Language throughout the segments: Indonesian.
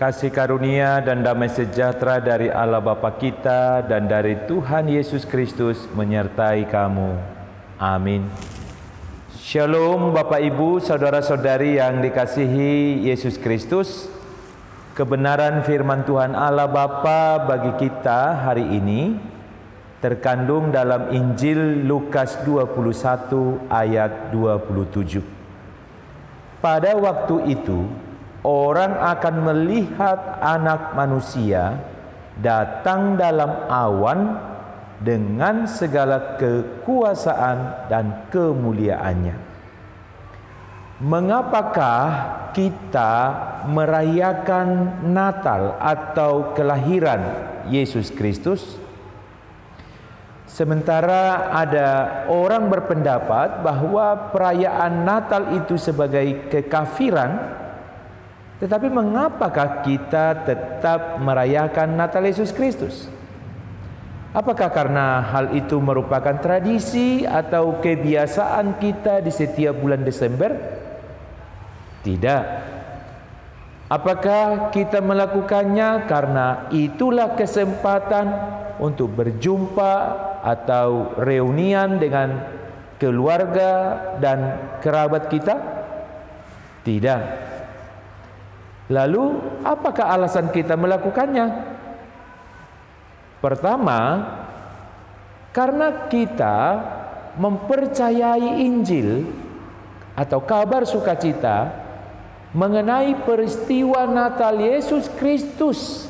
Kasih karunia dan damai sejahtera dari Allah Bapa kita dan dari Tuhan Yesus Kristus menyertai kamu. Amin. Shalom Bapak Ibu, saudara-saudari yang dikasihi Yesus Kristus. Kebenaran firman Tuhan Allah Bapa bagi kita hari ini terkandung dalam Injil Lukas 21 ayat 27. Pada waktu itu orang akan melihat Anak Manusia datang dalam awan dengan segala kekuasaan dan kemuliaannya. Mengapakah kita merayakan Natal atau kelahiran Yesus Kristus? Sementara ada orang berpendapat bahwa perayaan Natal itu sebagai kekafiran, tetapi mengapakah kita tetap merayakan Natal Yesus Kristus? Apakah karena hal itu merupakan tradisi atau kebiasaan kita di setiap bulan Desember? Tidak. Apakah kita melakukannya karena itulah kesempatan untuk berjumpa atau reunian dengan keluarga dan kerabat kita? Tidak. Lalu, apakah alasan kita melakukannya? Pertama, karena kita mempercayai Injil atau kabar sukacita mengenai peristiwa Natal Yesus Kristus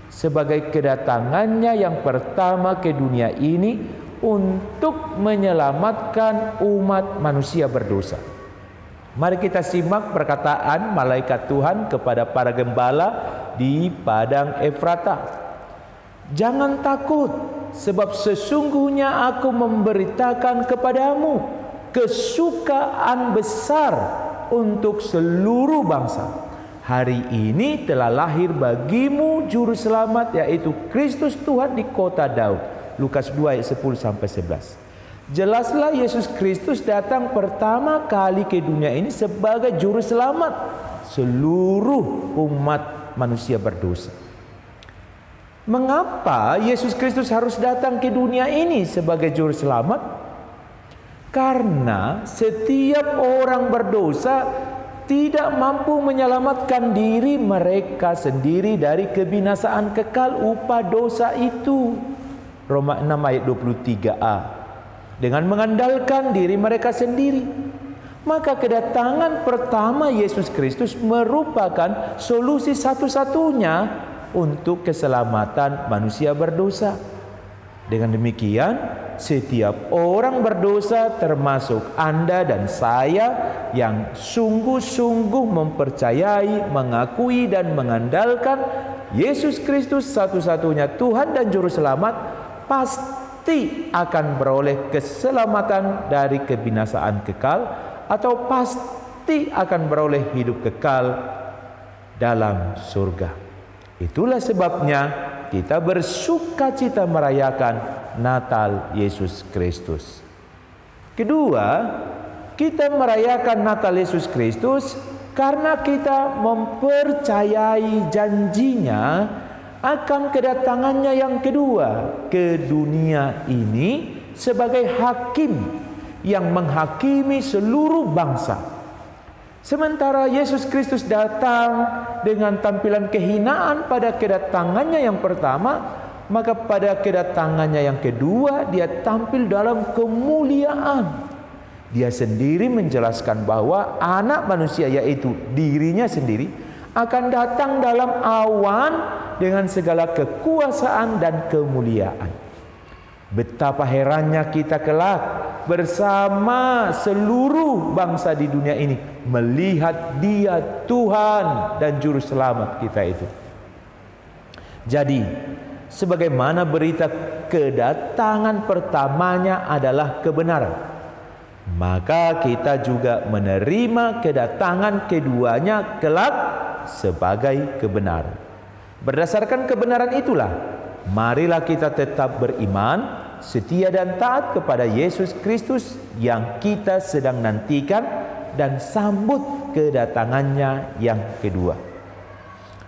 sebagai kedatangannya yang pertama ke dunia ini untuk menyelamatkan umat manusia berdosa. Mari kita simak perkataan malaikat Tuhan kepada para gembala di padang Efrata. Jangan takut, sebab sesungguhnya aku memberitakan kepadamu kesukaan besar untuk seluruh bangsa. Hari ini telah lahir bagimu juru selamat, yaitu Kristus Tuhan di kota Daud. Lukas 2 ayat 10-11. Jelaslah Yesus Kristus datang pertama kali ke dunia ini sebagai juru selamat seluruh umat manusia berdosa. Mengapa Yesus Kristus harus datang ke dunia ini sebagai juru selamat? Karena setiap orang berdosa tidak mampu menyelamatkan diri mereka sendiri dari kebinasaan kekal upah dosa itu. Roma 6 ayat 23a. Dengan mengandalkan diri mereka sendiri, maka kedatangan pertama Yesus Kristus merupakan solusi satu-satunya untuk keselamatan manusia berdosa. Dengan demikian, setiap orang berdosa termasuk Anda dan saya yang sungguh-sungguh mempercayai, mengakui dan mengandalkan Yesus Kristus satu-satunya Tuhan dan Juru Selamat, pasti akan beroleh keselamatan dari kebinasaan kekal atau pasti akan beroleh hidup kekal dalam surga. Itulah sebabnya kita bersukacita merayakan Natal Yesus Kristus. Kedua, kita merayakan Natal Yesus Kristus karena kita mempercayai janjinya akan kedatangannya yang kedua ke dunia ini sebagai hakim yang menghakimi seluruh bangsa. Sementara Yesus Kristus datang dengan tampilan kehinaan pada kedatangannya yang pertama, maka pada kedatangannya yang kedua dia tampil dalam kemuliaan. Dia sendiri menjelaskan bahwa Anak Manusia, yaitu dirinya sendiri, akan datang dalam awan dengan segala kekuasaan dan kemuliaan. Betapa herannya kita kelak bersama seluruh bangsa di dunia ini melihat Dia Tuhan dan Juru Selamat kita itu. Jadi, sebagaimana berita kedatangan pertamanya adalah kebenaran, maka kita juga menerima kedatangan keduanya kelak sebagai kebenaran. Berdasarkan kebenaran itulah, marilah kita tetap beriman, setia dan taat kepada Yesus Kristus yang kita sedang nantikan dan sambut kedatangannya yang kedua.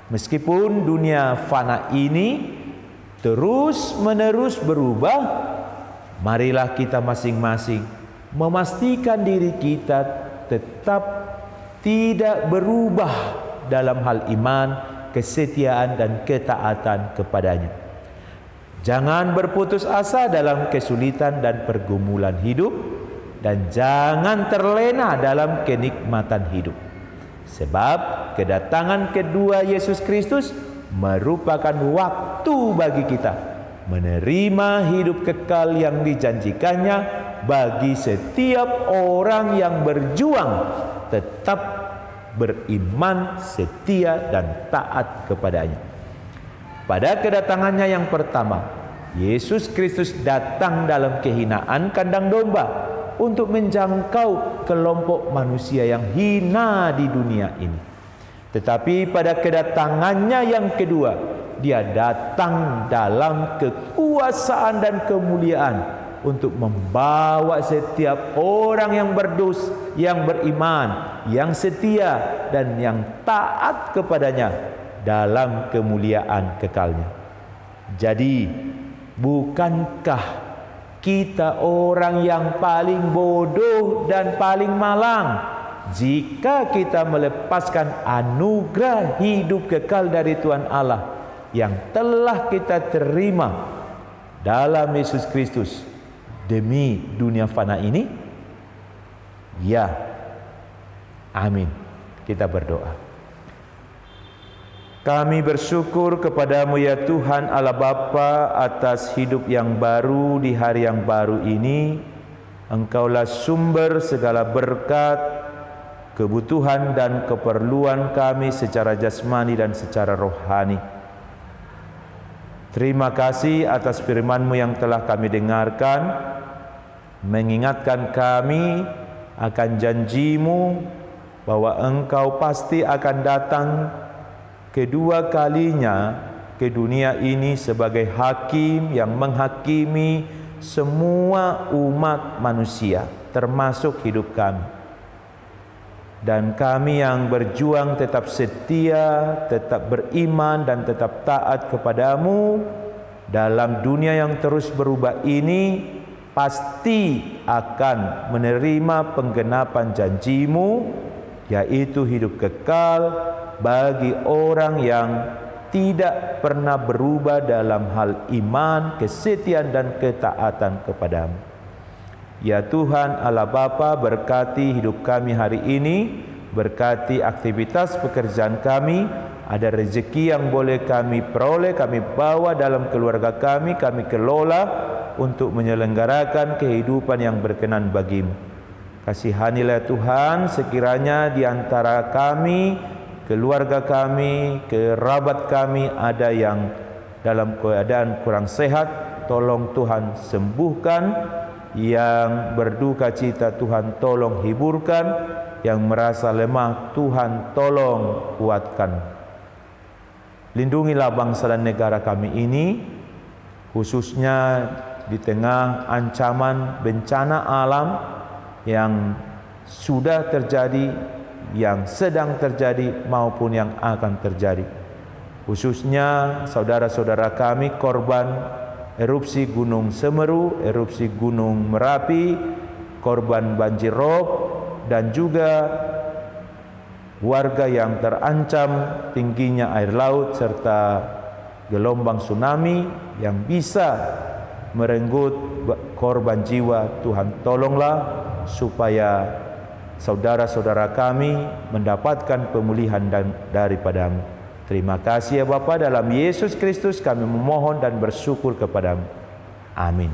Meskipun dunia fana ini terus-menerus berubah, marilah kita masing-masing memastikan diri kita tetap tidak berubah dalam hal iman, kesetiaan dan ketaatan kepadanya. Jangan berputus asa dalam kesulitan dan pergumulan hidup, dan jangan terlena dalam kenikmatan hidup. Sebab kedatangan kedua Yesus Kristus merupakan waktu bagi kita menerima hidup kekal yang dijanjikannya bagi setiap orang yang berjuang tetap beriman, setia dan taat kepadanya. Pada kedatangannya yang pertama, Yesus Kristus datang dalam kehinaan kandang domba untuk menjangkau kelompok manusia yang hina di dunia ini. Tetapi pada kedatangannya yang kedua, dia datang dalam kekuasaan dan kemuliaan untuk membawa setiap orang yang berdosa, yang beriman, yang setia dan yang taat kepadanya dalam kemuliaan kekalnya. Jadi, bukankah kita orang yang paling bodoh dan paling malang jika kita melepaskan anugerah hidup kekal dari Tuhan Allah yang telah kita terima dalam Yesus Kristus demi dunia fana ini? Ya, amin. Kita berdoa. Kami bersyukur kepadamu ya Tuhan Allah Bapa atas hidup yang baru di hari yang baru ini. Engkaulah sumber segala berkat, kebutuhan dan keperluan kami secara jasmani dan secara rohani. Terima kasih atas firman-Mu yang telah kami dengarkan, mengingatkan kami akan janji-Mu bahwa Engkau pasti akan datang kedua kalinya ke dunia ini sebagai hakim yang menghakimi semua umat manusia, termasuk hidup kami. Dan kami yang berjuang tetap setia, tetap beriman dan tetap taat kepadamu dalam dunia yang terus berubah ini, pasti akan menerima penggenapan janji-Mu, yaitu hidup kekal bagi orang yang tidak pernah berubah dalam hal iman, kesetiaan dan ketaatan kepadamu. Ya Tuhan Allah Bapa, berkati hidup kami hari ini, berkati aktivitas pekerjaan kami, ada rezeki yang boleh kami peroleh, kami bawa dalam keluarga kami kelola untuk menyelenggarakan kehidupan yang berkenan bagimu. Kasihanilah Tuhan, sekiranya di antara kami, keluarga kami, kerabat kami ada yang dalam keadaan kurang sehat, tolong Tuhan sembuhkan. Yang berduka cita Tuhan tolong hiburkan, yang merasa lemah Tuhan tolong kuatkan. Lindungilah bangsa dan negara kami ini, khususnya di tengah ancaman bencana alam yang sudah terjadi, yang sedang terjadi maupun yang akan terjadi. Khususnya saudara-saudara kami korban erupsi Gunung Semeru, erupsi Gunung Merapi, korban banjir rob, dan juga warga yang terancam tingginya air laut serta gelombang tsunami yang bisa merenggut korban jiwa. Tuhan tolonglah supaya saudara-saudara kami mendapatkan pemulihan daripada-Mu. Terima kasih ya Bapa, dalam Yesus Kristus kami memohon dan bersyukur kepadamu. Amin.